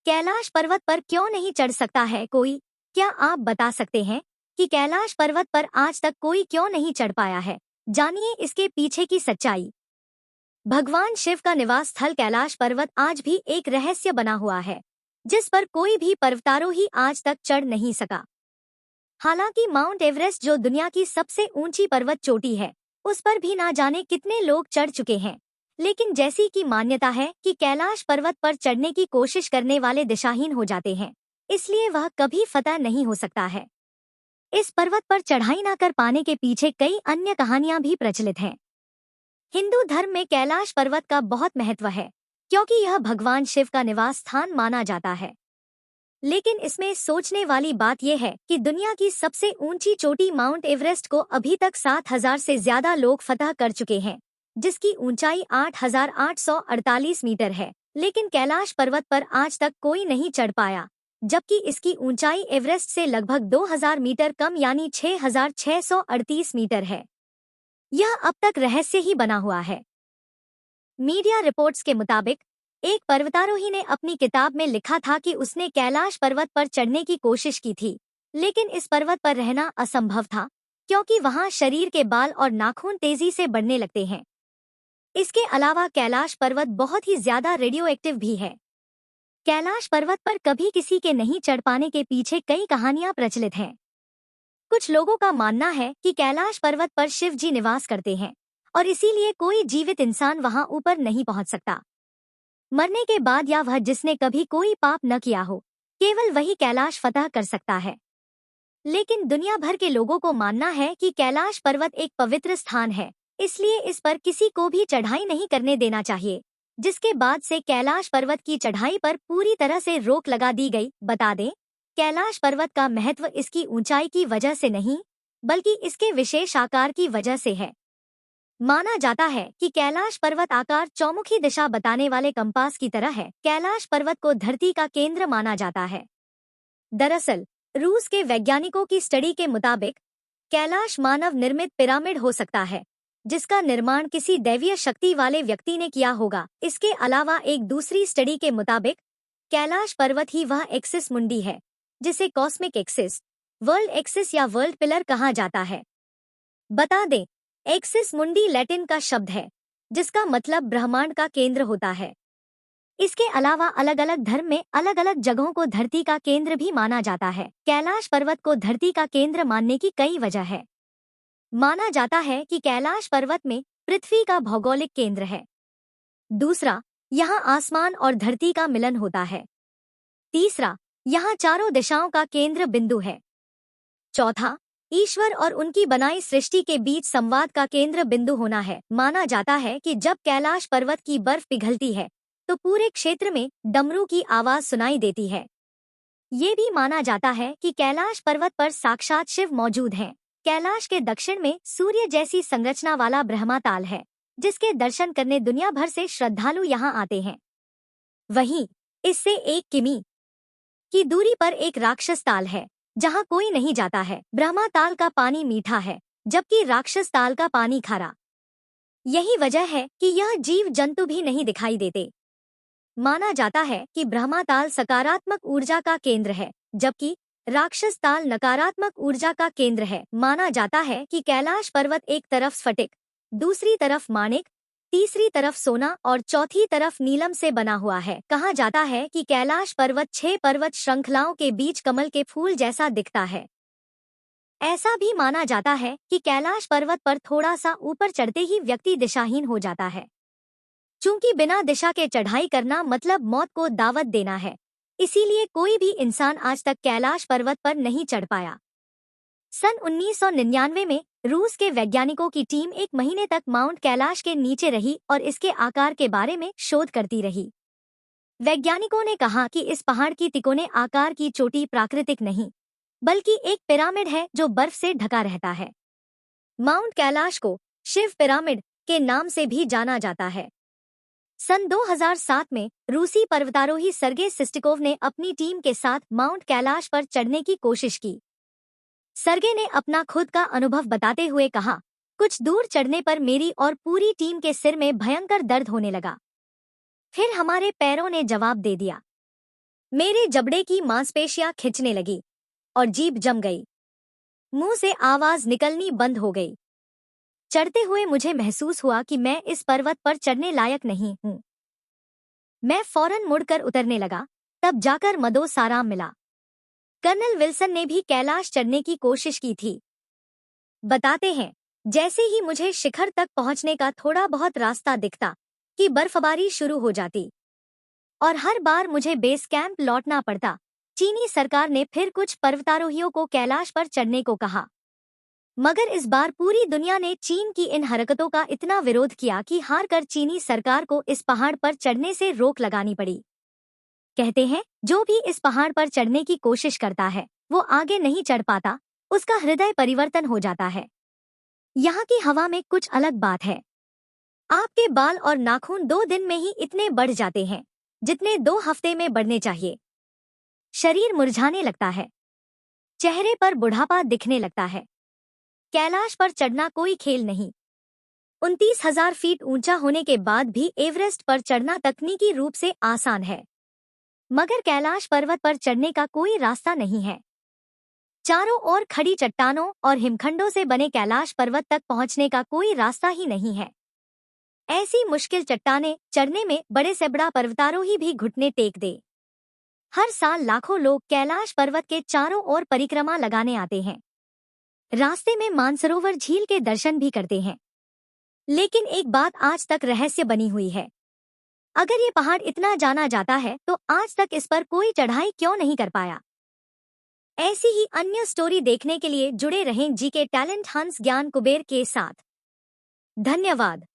कैलाश पर्वत पर क्यों नहीं चढ़ सकता है कोई? क्या आप बता सकते हैं कि कैलाश पर्वत पर आज तक कोई क्यों नहीं चढ़ पाया है? जानिए इसके पीछे की सच्चाई। भगवान शिव का निवास स्थल कैलाश पर्वत आज भी एक रहस्य बना हुआ है, जिस पर कोई भी पर्वतारोही आज तक चढ़ नहीं सका। हालांकि माउंट एवरेस्ट, जो दुनिया की सबसे ऊंची पर्वत चोटी है, उस पर भी ना जाने कितने लोग चढ़ चुके हैं। लेकिन जैसी कि मान्यता है कि कैलाश पर्वत पर चढ़ने की कोशिश करने वाले दिशाहीन हो जाते हैं, इसलिए वह कभी फतह नहीं हो सकता है। इस पर्वत पर चढ़ाई न कर पाने के पीछे कई अन्य कहानियां भी प्रचलित हैं। हिंदू धर्म में कैलाश पर्वत का बहुत महत्व है, क्योंकि यह भगवान शिव का निवास स्थान माना जाता है। लेकिन इसमें सोचने वाली बात यह है कि दुनिया की सबसे ऊंची चोटी माउंट एवरेस्ट को अभी तक 7,000 से ज्यादा लोग फतह कर चुके हैं, जिसकी ऊंचाई 8,848 मीटर है। लेकिन कैलाश पर्वत पर आज तक कोई नहीं चढ़ पाया, जबकि इसकी ऊंचाई एवरेस्ट से लगभग 2,000 मीटर कम यानी 6,638 मीटर है। यह अब तक रहस्य ही बना हुआ है। मीडिया रिपोर्ट्स के मुताबिक एक पर्वतारोही ने अपनी किताब में लिखा था कि उसने कैलाश पर्वत पर चढ़ने की कोशिश की थी, लेकिन इस पर्वत पर रहना असंभव था, क्योंकि वहां शरीर के बाल और नाखून तेजी से बढ़ने लगते हैं। इसके अलावा कैलाश पर्वत बहुत ही ज्यादा रेडियोएक्टिव भी है। कैलाश पर्वत पर कभी किसी के नहीं चढ़ पाने के पीछे कई कहानियां प्रचलित हैं। कुछ लोगों का मानना है कि कैलाश पर्वत पर शिव जी निवास करते हैं और इसीलिए कोई जीवित इंसान वहां ऊपर नहीं पहुंच सकता। मरने के बाद या वह जिसने कभी कोई पाप न किया हो, केवल वही कैलाश फतह कर सकता है। लेकिन दुनिया भर के लोगों को मानना है कि कैलाश पर्वत एक पवित्र स्थान है, इसलिए इस पर किसी को भी चढ़ाई नहीं करने देना चाहिए, जिसके बाद से कैलाश पर्वत की चढ़ाई पर पूरी तरह से रोक लगा दी गई। बता दें, कैलाश पर्वत का महत्व इसकी ऊंचाई की वजह से नहीं, बल्कि इसके विशेष आकार की वजह से है। माना जाता है कि कैलाश पर्वत आकार चौमुखी दिशा बताने वाले कंपास की तरह है। कैलाश पर्वत को धरती का केंद्र माना जाता है। दरअसल रूस के वैज्ञानिकों की स्टडी के मुताबिक कैलाश मानव निर्मित पिरामिड हो सकता है, जिसका निर्माण किसी दैवीय शक्ति वाले व्यक्ति ने किया होगा। इसके अलावा एक दूसरी स्टडी के मुताबिक कैलाश पर्वत ही वह एक्सिस मुंडी है, जिसे कॉस्मिक एक्सिस, वर्ल्ड एक्सिस या वर्ल्ड पिलर कहा जाता है। बता दें, एक्सिस मुंडी लैटिन का शब्द है, जिसका मतलब ब्रह्मांड का केंद्र होता है। इसके अलावा अलग अलग धर्म में अलग अलग जगहों को धरती का केंद्र भी माना जाता है। कैलाश पर्वत को धरती का केंद्र मानने की कई वजह है। माना जाता है कि कैलाश पर्वत में पृथ्वी का भौगोलिक केंद्र है। दूसरा, यहाँ आसमान और धरती का मिलन होता है। तीसरा, यहाँ चारों दिशाओं का केंद्र बिंदु है। चौथा, ईश्वर और उनकी बनाई सृष्टि के बीच संवाद का केंद्र बिंदु होना है। माना जाता है कि जब कैलाश पर्वत की बर्फ पिघलती है, तो पूरे क्षेत्र में डमरू की आवाज सुनाई देती है। ये भी माना जाता है कि कैलाश पर्वत पर साक्षात शिव मौजूद हैं। कैलाश के दक्षिण में सूर्य जैसी संरचना वाला ब्रह्माताल है, जिसके दर्शन करने दुनिया भर से श्रद्धालु यहाँ आते हैं। वहीं इससे 1 किमी की दूरी पर एक राक्षस ताल है, जहाँ कोई नहीं जाता है। ब्रह्माताल का पानी मीठा है, जबकि राक्षस ताल का पानी खारा। यही वजह है कि यह जीव जंतु भी नहीं दिखाई देते। माना जाता है कि ब्रह्माताल सकारात्मक ऊर्जा का केंद्र है, जबकि राक्षस ताल नकारात्मक ऊर्जा का केंद्र है। माना जाता है कि कैलाश पर्वत एक तरफ स्फटिक, दूसरी तरफ माणिक, तीसरी तरफ सोना और चौथी तरफ नीलम से बना हुआ है। कहा जाता है कि कैलाश पर्वत 6 पर्वत श्रृंखलाओं के बीच कमल के फूल जैसा दिखता है। ऐसा भी माना जाता है कि कैलाश पर्वत पर थोड़ा सा ऊपर चढ़ते ही व्यक्ति दिशाहीन हो जाता है। चूंकि बिना दिशा के चढ़ाई करना मतलब मौत को दावत देना है, इसीलिए कोई भी इंसान आज तक कैलाश पर्वत पर नहीं चढ़ पाया। सन 1999 में रूस के वैज्ञानिकों की टीम 1 महीने तक माउंट कैलाश के नीचे रही और इसके आकार के बारे में शोध करती रही। वैज्ञानिकों ने कहा कि इस पहाड़ की तिकोने आकार की चोटी प्राकृतिक नहीं, बल्कि एक पिरामिड है जो बर्फ से ढका रहता है। माउंट कैलाश को शिव पिरामिड के नाम से भी जाना जाता है। सन 2007 में रूसी पर्वतारोही सर्गे सिस्टिकोव ने अपनी टीम के साथ माउंट कैलाश पर चढ़ने की कोशिश की। सर्गे ने अपना खुद का अनुभव बताते हुए कहा, कुछ दूर चढ़ने पर मेरी और पूरी टीम के सिर में भयंकर दर्द होने लगा। फिर हमारे पैरों ने जवाब दे दिया। मेरे जबड़े की मांसपेशियां खिंचने लगी और जीभ जम गई। मुंह से आवाज निकलनी बंद हो गई। चढ़ते हुए मुझे महसूस हुआ कि मैं इस पर्वत पर चढ़ने लायक नहीं हूं। मैं फौरन मुड़कर उतरने लगा, तब जाकर मदोस आराम मिला। कर्नल विल्सन ने भी कैलाश चढ़ने की कोशिश की थी। बताते हैं, जैसे ही मुझे शिखर तक पहुंचने का थोड़ा बहुत रास्ता दिखता कि बर्फबारी शुरू हो जाती और हर बार मुझे बेस कैंप लौटना पड़ता। चीनी सरकार ने फिर कुछ पर्वतारोहियों को कैलाश पर चढ़ने को कहा, मगर इस बार पूरी दुनिया ने चीन की इन हरकतों का इतना विरोध किया कि हारकर चीनी सरकार को इस पहाड़ पर चढ़ने से रोक लगानी पड़ी। कहते हैं, जो भी इस पहाड़ पर चढ़ने की कोशिश करता है वो आगे नहीं चढ़ पाता, उसका हृदय परिवर्तन हो जाता है। यहाँ की हवा में कुछ अलग बात है। आपके बाल और नाखून 2 दिन में ही इतने बढ़ जाते हैं जितने 2 हफ्ते में बढ़ने चाहिए। शरीर मुरझाने लगता है, चेहरे पर बुढ़ापा दिखने लगता है। कैलाश पर चढ़ना कोई खेल नहीं। 29,000 फीट ऊंचा होने के बाद भी एवरेस्ट पर चढ़ना तकनीकी रूप से आसान है, मगर कैलाश पर्वत पर चढ़ने का कोई रास्ता नहीं है। चारों ओर खड़ी चट्टानों और हिमखंडों से बने कैलाश पर्वत तक पहुंचने का कोई रास्ता ही नहीं है। ऐसी मुश्किल चट्टानें चढ़ने में बड़े से बड़ा पर्वतारोही भी घुटने टेक दे। हर साल लाखों लोग कैलाश पर्वत के चारों ओर परिक्रमा लगाने आते हैं। रास्ते में मानसरोवर झील के दर्शन भी करते हैं। लेकिन एक बात आज तक रहस्य बनी हुई है। अगर ये पहाड़ इतना जाना जाता है तो आज तक इस पर कोई चढ़ाई क्यों नहीं कर पाया? ऐसी ही अन्य स्टोरी देखने के लिए जुड़े रहें जीके टैलेंट हंट्स ज्ञान कुबेर के साथ। धन्यवाद।